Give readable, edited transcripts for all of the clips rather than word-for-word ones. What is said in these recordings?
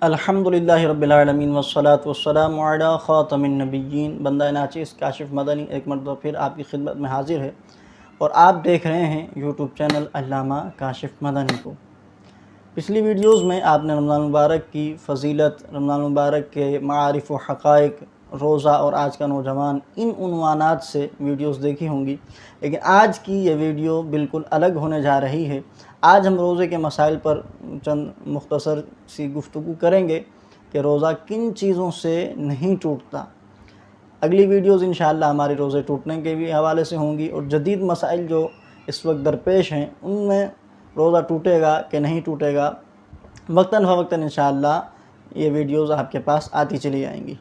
अल्हम्दुलिल्लाहि रब्बिल आलमीन वस्सलातु वस्सलामु अला ख़ातमिन नबिय्यीन। बंदा नाचिस काशिफ़ मदनी एक मरतबा फिर आपकी खिदमत में हाजिर है और आप देख रहे हैं यूट्यूब चैनल अल्लामा काशिफ़ मदनी को। पिछली वीडियोज़ में आपने रमज़ान मुबारक की फ़जीलत, रमज़ान मुबारक के मारिफ़ व हक़ाइक़, रोज़ा और आज का नौजवान, इन उन्वानात से वीडियोज़ देखी होंगी। लेकिन आज की ये वीडियो बिल्कुल अलग होने जा रही है। आज हम रोज़े के मसाइल पर चंद मुख्तसर सी गुफ्तगू करेंगे कि रोज़ा किन चीज़ों से नहीं टूटता। अगली वीडियोज़ इंशाअल्लाह हमारी रोज़े टूटने के भी हवाले से होंगी और जदीद मसाइल जो इस वक्त दरपेश हैं उनमें रोज़ा टूटेगा कि नहीं टूटेगा, वक्तन फ़वक्तन इंशाअल्लाह ये वीडियोज़ आपके पास आती चली आएंगी।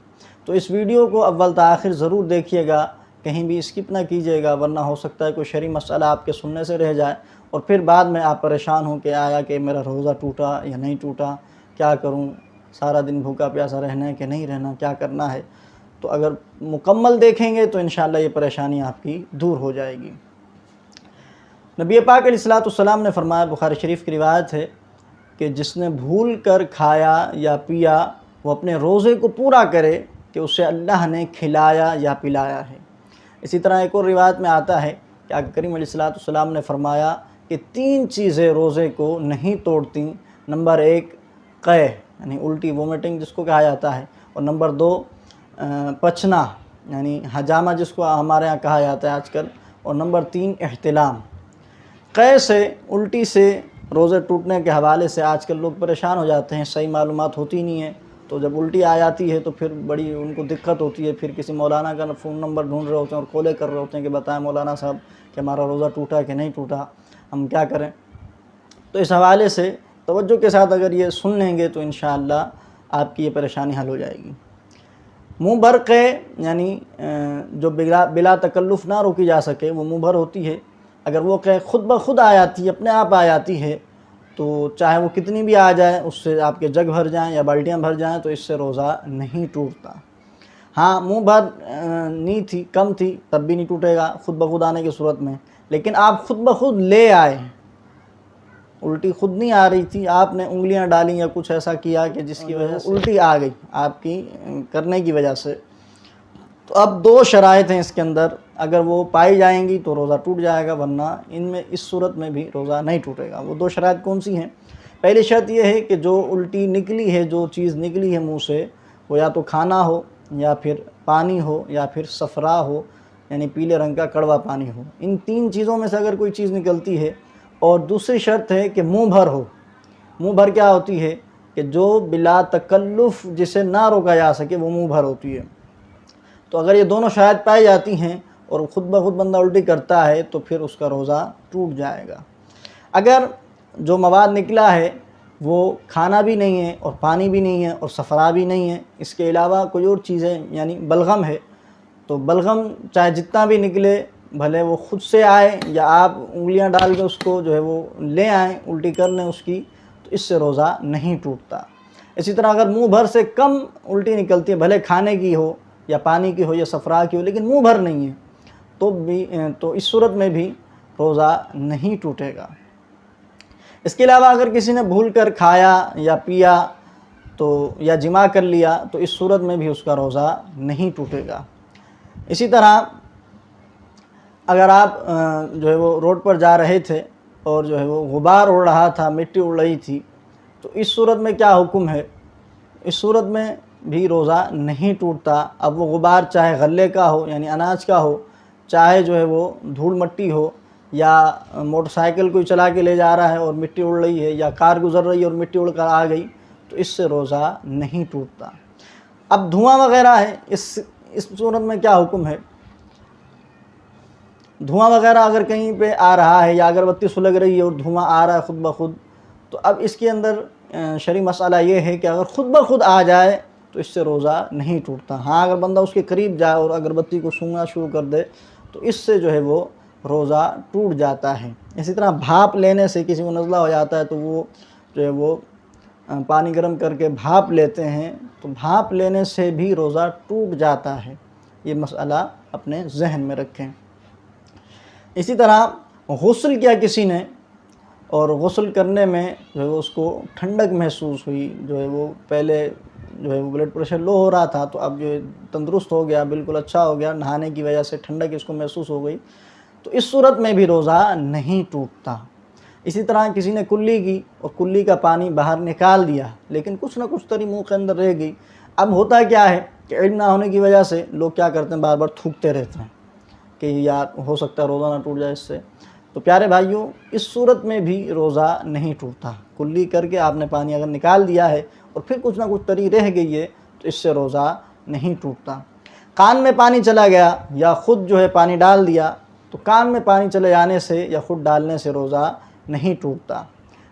तो इस वीडियो को अव्वल से आखिर ज़रूर देखिएगा, कहीं भी स्किप ना कीजिएगा, वरना हो सकता है कोई शरई मसला आपके सुनने से रह जाए और फिर बाद में आप परेशान हो के आया कि मेरा रोज़ा टूटा या नहीं टूटा, क्या करूं, सारा दिन भूखा प्यासा रहना है कि नहीं रहना, क्या करना है। तो अगर मुकम्मल देखेंगे तो इंशाअल्लाह ये परेशानी आपकी दूर हो जाएगी। नबी पाक अलैहिस्सलाम ने फरमाया, बुखारी शरीफ की रिवायत है कि जिसने भूल कर खाया या पिया वो अपने रोज़े को पूरा करे कि उसे अल्लाह ने खिलाया या पिलाया है। इसी तरह एक और रिवायत में आता है कि आक़ा करीम अलैहिस्सलाम ने फरमाया कि 3 चीज़ें रोज़े को नहीं तोड़ती। नंबर 1 क़ै यानी उल्टी वोमिटिंग जिसको कहा जाता है, और नंबर 2 पचना यानी हजामा जिसको हमारे यहाँ कहा जाता है आजकल, और नंबर 3 एहतिलाम। क़ै से, उल्टी से रोज़े टूटने के हवाले से आजकल लोग परेशान हो जाते हैं, सही मालूमात होती नहीं है। तो जब उल्टी आ जाती है तो फिर बड़ी उनको दिक्कत होती है, फिर किसी मौलाना का फ़ोन नंबर ढूंढ रहे होते हैं और कॉलें कर रहे होते हैं कि बताएं मौलाना साहब कि हमारा रोज़ा टूटा कि नहीं टूटा, हम क्या करें। तो इस हवाले से तवज्जो के साथ अगर ये सुन लेंगे तो इंशाअल्लाह आपकी ये परेशानी हल हो जाएगी। मुँह भर क़ै यानी जो बिला तकल्लुफ़ ना रोकी जा सके वो मुँह भर होती है। अगर वो क़ै खुद ब खुद आ जाती है, अपने आप आ जाती है, तो चाहे वो कितनी भी आ जाए, उससे आपके जग भर जाएं या बाल्टियाँ भर जाएं तो इससे रोज़ा नहीं टूटता। हाँ, मुँह भर नहीं थी, कम थी, तब भी नहीं टूटेगा खुद ब खुद आने की सूरत में। लेकिन आप खुद ब खुद ले आए, उल्टी खुद नहीं आ रही थी, आपने उंगलियां डाली या कुछ ऐसा किया कि जिसकी वजह से उल्टी आ गई आपकी करने की वजह से, तो अब 2 शराइत हैं इसके अंदर, अगर वो पाई जाएंगी तो रोज़ा टूट जाएगा, वरना इनमें इस सूरत में भी रोज़ा नहीं टूटेगा। वो 2 शराइत कौन सी हैं? पहली शर्त ये है कि जो उल्टी निकली है, जो चीज़ निकली है मुंह से, वो या तो खाना हो या फिर पानी हो या फिर सफ़रा हो यानी पीले रंग का कड़वा पानी हो। इन 3 चीज़ों में से अगर कोई चीज़ निकलती है। और दूसरी शर्त है कि मुँह भर हो। मुँह भर क्या होती है कि जो बिला तकल्लुफ़ जिसे ना रोका जा सके वो मुँह भर होती है। तो अगर ये दोनों शायद पाई जाती हैं और ख़ुद ब खुद बंदा उल्टी करता है तो फिर उसका रोज़ा टूट जाएगा। अगर जो मवाद निकला है वो खाना भी नहीं है और पानी भी नहीं है और सफ़रा भी नहीं है, इसके अलावा कोई और चीज़ें यानी बलगम है, तो बलगम चाहे जितना भी निकले, भले वो ख़ुद से आए या आप उंगलियां डाल के उसको जो है वो ले आएँ, उल्टी कर लें उसकी, तो इससे रोज़ा नहीं टूटता। इसी तरह अगर मुँह भर से कम उल्टी निकलती है, भले खाने की हो या पानी की हो या सफ़रा की हो, लेकिन मुँह भर नहीं है, तो इस सूरत में भी रोज़ा नहीं टूटेगा। इसके अलावा अगर किसी ने भूल कर खाया या पिया तो या जिमा कर लिया तो इस सूरत में भी उसका रोज़ा नहीं टूटेगा। इसी तरह अगर आप जो है वो रोड पर जा रहे थे और जो है वो गुबार उड़ रहा था, मिट्टी उड़ रही थी, तो इस सूरत में क्या हुक्म है? इस सूरत में भी रोज़ा नहीं टूटता। अब वो गुबार चाहे गल्ले का हो यानी अनाज का हो, चाहे जो है वो धूल मट्टी हो, या मोटरसाइकिल कोई चला के ले जा रहा है और मिट्टी उड़ रही है, या कार गुज़र रही है और मिट्टी उड़ कर आ गई, तो इससे रोज़ा नहीं टूटता। अब धुआं वगैरह है, इस सूरत में क्या हुक्म है? धुआं वगैरह अगर कहीं पे आ रहा है या अगरबत्ती सुलग रही है और धुआं आ रहा है ख़ुद ब खुद, तो अब इसके अंदर शरई मसला ये है कि अगर ख़ुद ब खुद आ जाए तो इससे रोज़ा नहीं टूटता। हाँ, अगर बंदा उसके करीब जाए और अगरबत्ती को सूंघना शुरू कर दे तो इससे जो है वो रोज़ा टूट जाता है। इसी तरह भाप लेने से किसी को नज़ला हो जाता है तो वो जो है वो पानी गर्म करके भाप लेते हैं, तो भाप लेने से भी रोज़ा टूट जाता है। ये मसला अपने जहन में रखें। इसी तरह गुस्ल किया किसी ने और गुस्ल करने में जो है वो उसको ठंडक महसूस हुई, जो है वो पहले जो है वो ब्लड प्रेशर लो हो रहा था, तो अब जो है तंदुरुस्त हो गया, बिल्कुल अच्छा हो गया, नहाने की वजह से ठंडक इसको महसूस हो गई। तो इस सूरत में भी रोज़ा नहीं टूटता। इसी तरह किसी ने कुल्ली की और कुल्ली का पानी बाहर निकाल दिया, लेकिन कुछ ना कुछ तरी मुँह के अंदर रह गई। अब होता क्या है कि इल्म ना होने की वजह से लोग क्या करते हैं, बार बार थूकते रहते हैं कि यार हो सकता है रोज़ा ना टूट जाए इससे। तो प्यारे भाइयों, इस सूरत में भी रोज़ा नहीं टूटता। कुल्ली करके आपने पानी अगर निकाल दिया है और फिर कुछ ना कुछ तरी रह गई है, तो इससे रोज़ा नहीं टूटता। कान में पानी चला गया या ख़ुद जो है पानी डाल दिया, तो कान में पानी चले जाने से या ख़ुद डालने से रोज़ा नहीं टूटता।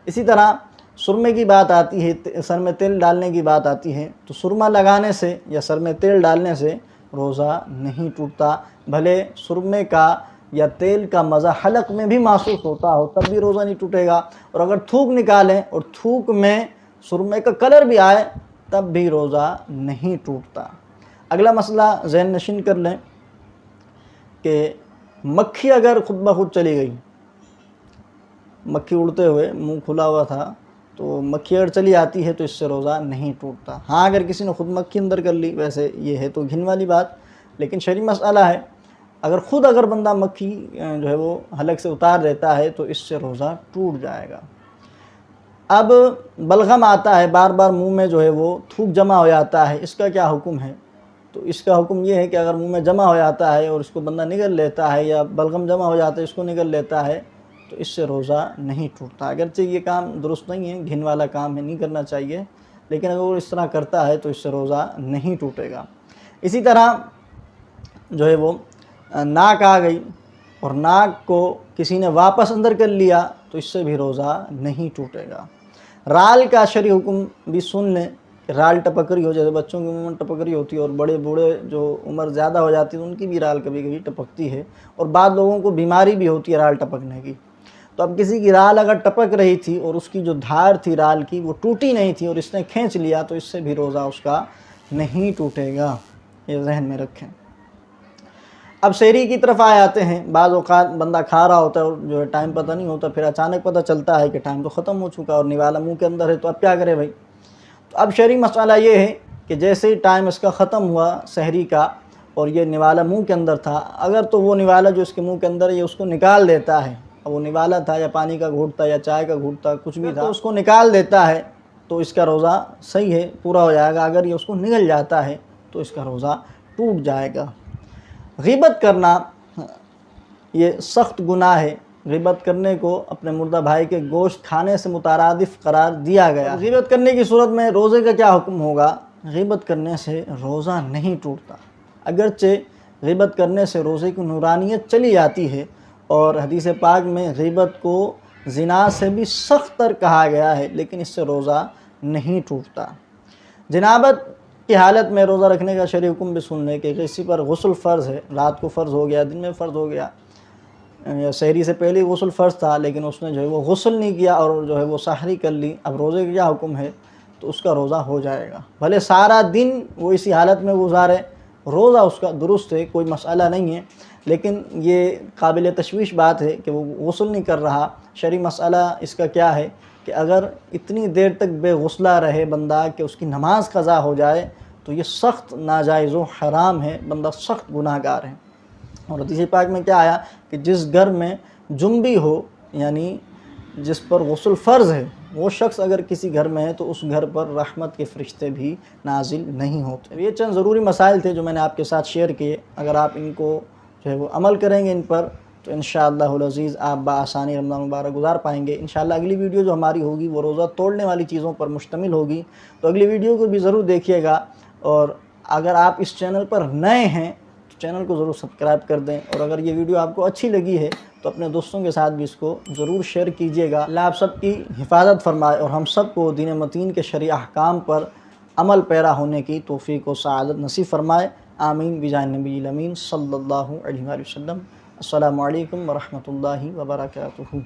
इसी तरह सुरमे की बात आती है, सर में तेल डालने की बात आती है, तो सुरमा लगाने से या सर में तेल डालने से रोज़ा नहीं टूटता। भले सुरमे का या तेल का मज़ा हलक में भी महसूस होता हो, तब भी रोज़ा नहीं टूटेगा। और अगर थूक निकालें और थूक में सुरमे का कलर भी आए, तब भी रोज़ा नहीं टूटता। अगला मसला ज़हन नशीन कर लें कि मक्खी अगर खुद ब खुद चली गई, मक्खी उड़ते हुए मुंह खुला हुआ था, तो मक्खी अगर चली आती है तो इससे रोज़ा नहीं टूटता। हाँ, अगर किसी ने खुद मक्खी अंदर कर ली, वैसे ये है तो घिन वाली बात, लेकिन शरई मसला है। अगर बंदा मक्खी जो है वो हलक से उतार देता है तो इससे रोज़ा टूट जाएगा। अब बलगम आता है, बार बार मुंह में जो है वो थूक जमा हो जाता है, इसका क्या हुक्म है? तो इसका हुक्म ये है कि अगर मुंह में जमा हो जाता है और इसको बंदा निगल लेता है, या बलगम जमा हो जाता है इसको निगल लेता है, तो इससे रोज़ा नहीं टूटता। अगरचे ये काम दुरुस्त नहीं है, घिन वाला काम है, नहीं करना चाहिए, लेकिन अगर वो इस तरह करता है तो इससे रोज़ा नहीं टूटेगा। इसी तरह जो है वो नाक आ गई और नाक को किसी ने वापस अंदर कर लिया, तो इससे भी रोज़ा नहीं टूटेगा। राल का शरई हुक्म भी सुन लें। राल टपक रही हो, जैसे बच्चों की उम्र टपक रही होती है, और बड़े बूढ़े जो उम्र ज़्यादा हो जाती है उनकी भी राल कभी कभी टपकती है, और बाद लोगों को बीमारी भी होती है राल टपकने की। तो अब किसी की राल अगर टपक रही थी और उसकी जो धार थी राल की वो टूटी नहीं थी और इसने खींच लिया, तो इससे भी रोज़ा उसका नहीं टूटेगा। ये जहन में रखें। अब शहरी की तरफ आ जाते हैं। बाज़ औक़ात बंदा खा रहा होता है और जो है टाइम पता नहीं होता, फिर अचानक पता चलता है कि टाइम तो ख़त्म हो चुका और निवाला मुँह के अंदर है, तो अब क्या करे भाई? तो अब शरई मसला ये है कि जैसे ही टाइम इसका ख़त्म हुआ सहरी का और ये निवाला मुंह के अंदर था, अगर तो वो निवाला जो इसके मुंह के अंदर है ये उसको निकाल देता है, अब वो निवाला था या पानी का घूंट था या चाय का घूंट था, कुछ भी था, तो उसको निकाल देता है तो इसका रोज़ा सही है, पूरा हो जाएगा। अगर ये उसको निगल जाता है तो इसका रोज़ा टूट जाएगा। ग़ीबत करना ये सख्त गुनाह है। ग़ीबत करने को अपने मुर्दा भाई के गोश्त खाने से मुतारादिफ करार दिया गया। ग़ीबत करने की सूरत में रोज़े का क्या हुक्म होगा? ग़ीबत करने से रोज़ा नहीं टूटता, अगरचे ग़ीबत करने से रोज़े की नूरानियत चली जाती है, और हदीस पाक में ग़ीबत को ज़िना से भी सख्त तर कहा गया है, लेकिन इससे रोज़ा नहीं टूटता। जनाबत की हालत में रोज़ा रखने का शरई हुक्म भी सुन लें कि किसी पर गुस्ल फ़र्ज़ है, रात को फ़र्ज़ हो गया, दिन में फ़र्ज़ हो गया, या सहरी से पहले गुस्ल फ़र्ज़ था, लेकिन उसने जो है वो गुस्ल नहीं किया और जो है वो सहरी कर ली। अब रोज़े का क्या हुक्म है? तो उसका रोज़ा हो जाएगा। भले सारा दिन वो इसी हालत में गुजारे, रोज़ा उसका दुरुस्त है, कोई मसला नहीं है, लेकिन ये काबिल तशवीश बात है कि वो गुस्ल नहीं कर रहा। शरई मसला इसका क्या है कि अगर इतनी देर तक बेगुसला रहे बंदा कि उसकी नमाज क़ज़ा हो जाए, तो ये सख्त नाजायज़ व हराम है, बंदा सख्त गुनाहगार है। और हदीस पाक में क्या आया कि जिस घर में जुम्बी हो, यानी जिस पर गुस्ल फ़र्ज़ है, वो शख्स अगर किसी घर में है तो उस घर पर रहमत के फ़रिश्ते भी नाजिल नहीं होते। ये चंद ज़रूरी मसाइल थे जो मैंने आपके साथ शेयर किए। अगर आप इनको जो है वो अमल करेंगे इन पर, तो इंशाअल्लाहुल अज़ीज़ आप बाआसानी रमज़ान मुबारक गुजार पाएंगे। इंशाअल्लाह अगली वीडियो जो हमारी होगी वो रोज़ा तोड़ने वाली चीज़ों पर मुश्तमिल होगी, तो अगली वीडियो को भी ज़रूर देखिएगा। और अगर आप इस चैनल पर नए हैं तो चैनल को ज़रूर सब्सक्राइब कर दें, और अगर ये वीडियो आपको अच्छी लगी है तो अपने दोस्तों के साथ भी इसको ज़रूर शेयर कीजिएगा। अल्लाह आप सब की हिफाजत फरमाए और हम सब को दीन मतीन के शरई अहकाम पर अमल पैरा होने की तौफ़ीक़ व सआदत नसीब फरमाए। आमीन बिजाय नबील अमीन सल्लल्लाहु अलैहि वसल्लम। अस्सलामु अलैकुम व रहमतुल्लाहि व बरकातुहू।